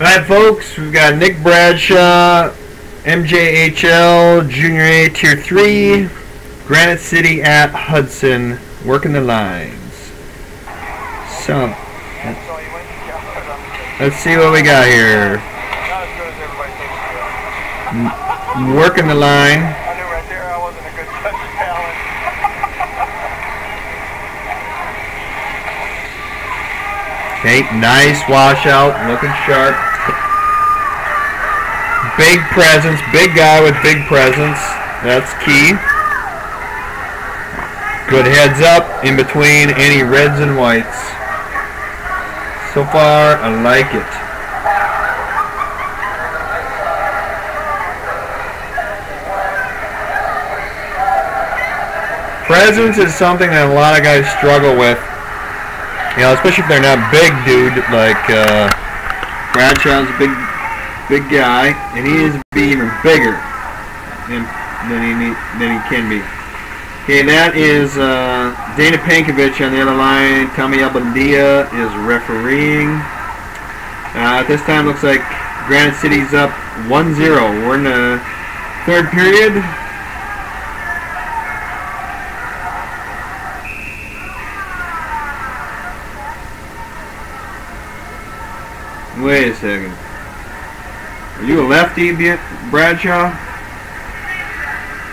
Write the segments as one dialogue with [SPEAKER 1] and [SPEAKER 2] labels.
[SPEAKER 1] Alright folks, we've got Nick Bradshaw, MJHL, Junior A Tier 3, Granite City at Hudson, working the lines. So, let's see what we got here. Working the line.
[SPEAKER 2] I knew right there I wasn't a good touch of talent.
[SPEAKER 1] Okay, nice washout, looking sharp. Big presence, big guy with big presence. That's key. Good heads up in between any reds and whites. So far, I like it. Presence is something that a lot of guys struggle with. You know, especially if they're not big, dude. Like Bradshaw's a big guy, and he needs to be even bigger than he can be. Okay, that is Dana Pankovic on the other line. Tommy Albondia is refereeing. At this time, looks like Granite City's up 1-0. We're in the third period. Wait a second. Are you a lefty, Bradshaw?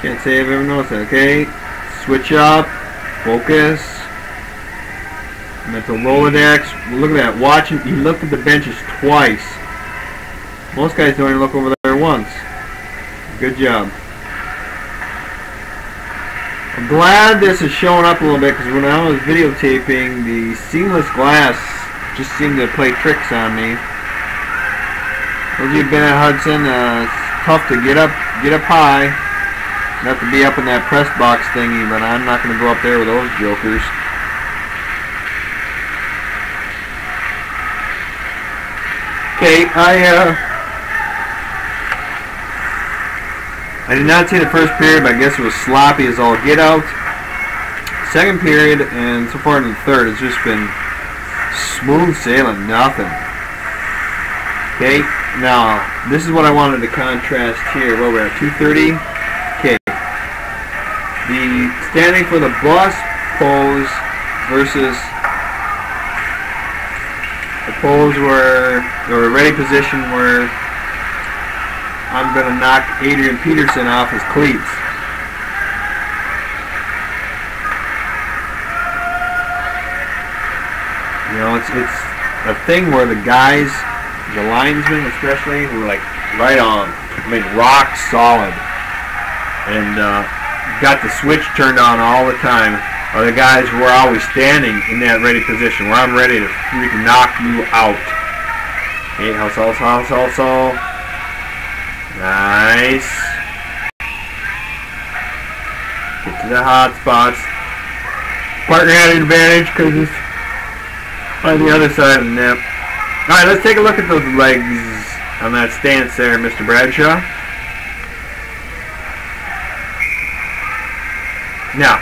[SPEAKER 1] Can't say I've ever noticed that. Okay. Switch up. Focus. Mental Rolodex. Look at that. Watch him. He looked at the benches twice. Most guys don't even look over there once. Good job. I'm glad this is showing up a little bit because when I was videotaping, the seamless glass just seemed to play tricks on me. Those of you who've been at Hudson, it's tough to get up high. You have to be up in that press box thingy, but I'm not going to go up there with those jokers. Okay, I did not see the first period, but I guess it was sloppy as all get out. Second period, and so far in the third, it's just been smooth sailing, nothing. Okay, now this is what I wanted to contrast here. Where we're at 2:30. Okay, the standing for the bus pose versus the pose where, or a ready position where I'm gonna knock Adrian Peterson off his cleats. You know, it's a thing where the guys, the linesmen especially, were like right on. I mean, rock solid. And got the switch turned on all the time. Are the guys who are always standing in that ready position where I'm ready to freaking knock you out. Okay, hustle. Nice. Get to the hot spots. Partner had an advantage because it's on the other side of the net. Alright, let's take a look at those legs on that stance there, Mr. Bradshaw. Now,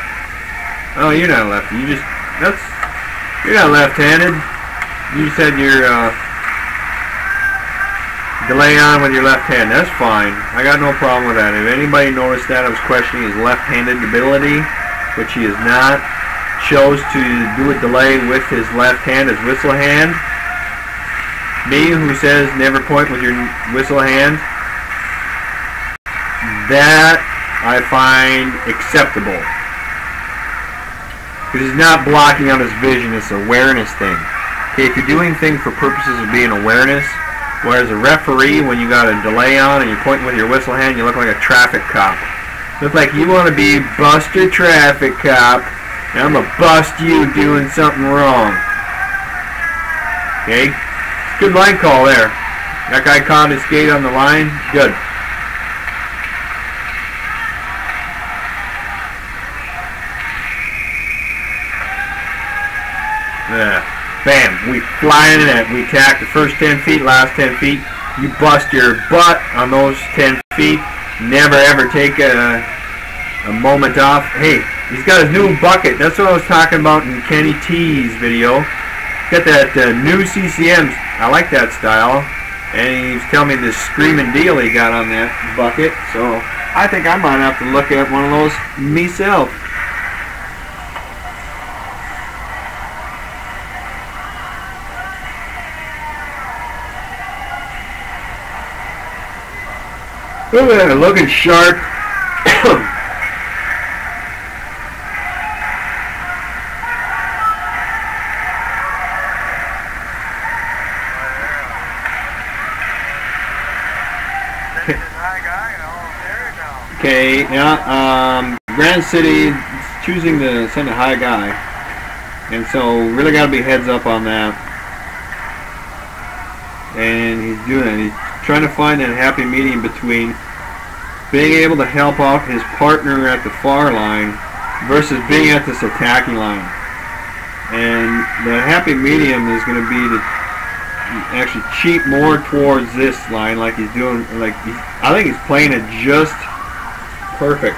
[SPEAKER 1] oh, you're not lefty. You're not left-handed. You just had your delay on with your left hand. That's fine. I got no problem with that. If anybody noticed that I was questioning his left-handed ability, which he is not, chose to do a delay with his left hand, his whistle hand. Me, who says never point with your whistle hand, that I find acceptable. Because he's not blocking out his vision, it's an awareness thing. Okay, if you're doing things for purposes of being awareness, whereas a referee, when you got a delay on and you're pointing with your whistle hand, you look like a traffic cop. Look like you want to be Buster Traffic Cop, and I'm going to bust you doing something wrong. Okay? Good line call there. That guy caught his skate on the line. Good. Yeah. Bam. We fly in it. We attack the first 10 feet, last 10 feet. You bust your butt on those 10 feet. Never ever take a moment off. Hey, he's got his new bucket. That's what I was talking about in Kenny T's video. Got that new CCM. I like that style. And he's telling me this screaming deal he got on that bucket, so I think I might have to look at one of those myself. Look at that, looking sharp. Okay, yeah, Grand City is choosing to send a high guy, and so really got to be heads up on that. And he's doing it. He's trying to find that happy medium between being able to help out his partner at the far line versus being at this attacking line. And the happy medium is going to be to actually cheat more towards this line, like he's doing. I think he's playing it just perfect.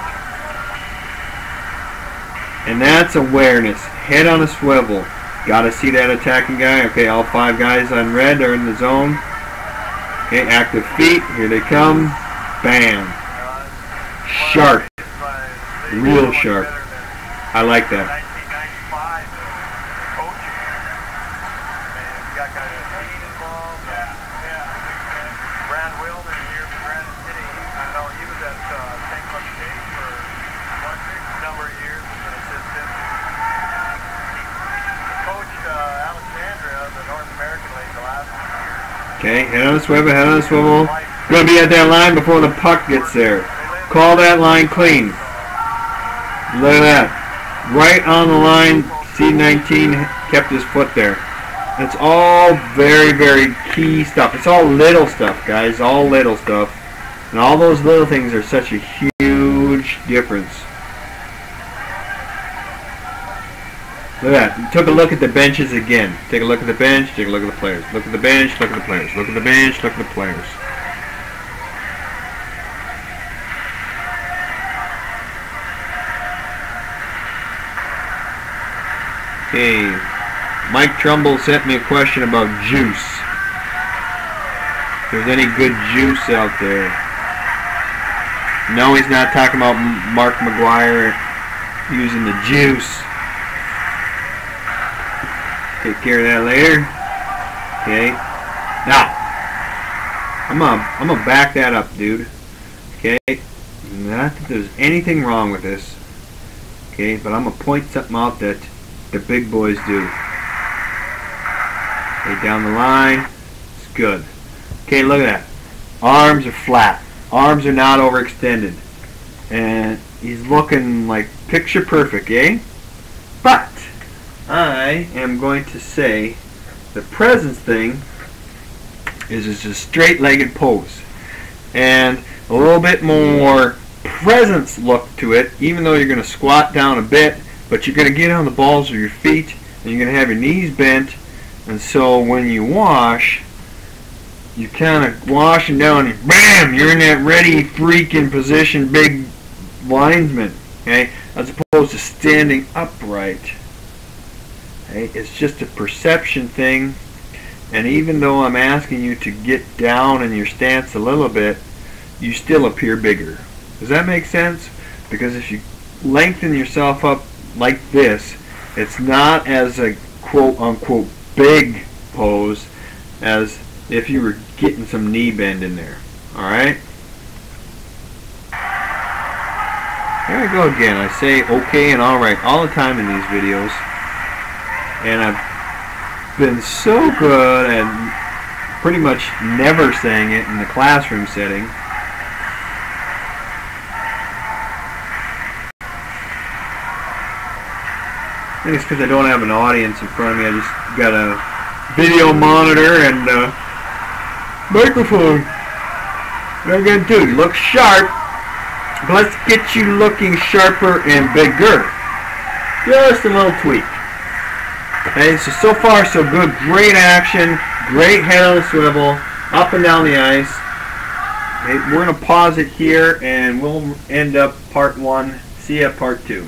[SPEAKER 1] And that's awareness. Head on a swivel. Gotta see that attacking guy. Okay, all 5 guys on red are in the zone. Okay, active feet. Here they come. Bam. Sharp. Real sharp. I like that. Okay, head on the swivel, head on the swivel. Going to be at that line before the puck gets there. Call that line clean. Look at that. Right on the line, C19 kept his foot there. It's all very, very key stuff. It's all little stuff, guys. All little stuff. And all those little things are such a huge difference. Look at that. Took a look at the benches again. Take a look at the bench, take a look at the players. Look at the bench, look at the players. Look at the bench, look at the players. Okay. Mike Trumbull sent me a question about juice. If there's any good juice out there. No, he's not talking about Mark McGuire using the juice. Take care of that later. Okay. Now, I'm gonna back that up, dude. Okay. Not that there's anything wrong with this. Okay, but I'm gonna point something out that the big boys do. Okay, down the line. It's good. Okay, look at that. Arms are flat. Arms are not overextended. And he's looking like picture perfect, eh? But I am going to say the presence thing is just a straight-legged pose and a little bit more presence look to it, even though you're going to squat down a bit, but you're going to get on the balls of your feet and you're going to have your knees bent, and so when you wash, you kind of washing down and bam, you're in that ready freaking position, big linesman, okay, as opposed to standing upright. Okay, it's just a perception thing, and even though I'm asking you to get down in your stance a little bit, you still appear bigger. Does that make sense? Because if you lengthen yourself up like this, it's not as a quote-unquote big pose as if you were getting some knee bend in there. Alright? There we go again. I say okay and alright all the time in these videos. And I've been so good at pretty much never saying it in the classroom setting. I think it's because I don't have an audience in front of me. I just got a video monitor and a microphone. What I'm going to do, look sharp. But let's get you looking sharper and bigger. Just a little tweak. Okay, so far so good. Great action. Great head on the swivel. Up and down the ice. Okay, we're going to pause it here and we'll end up part 1. See you at part 2.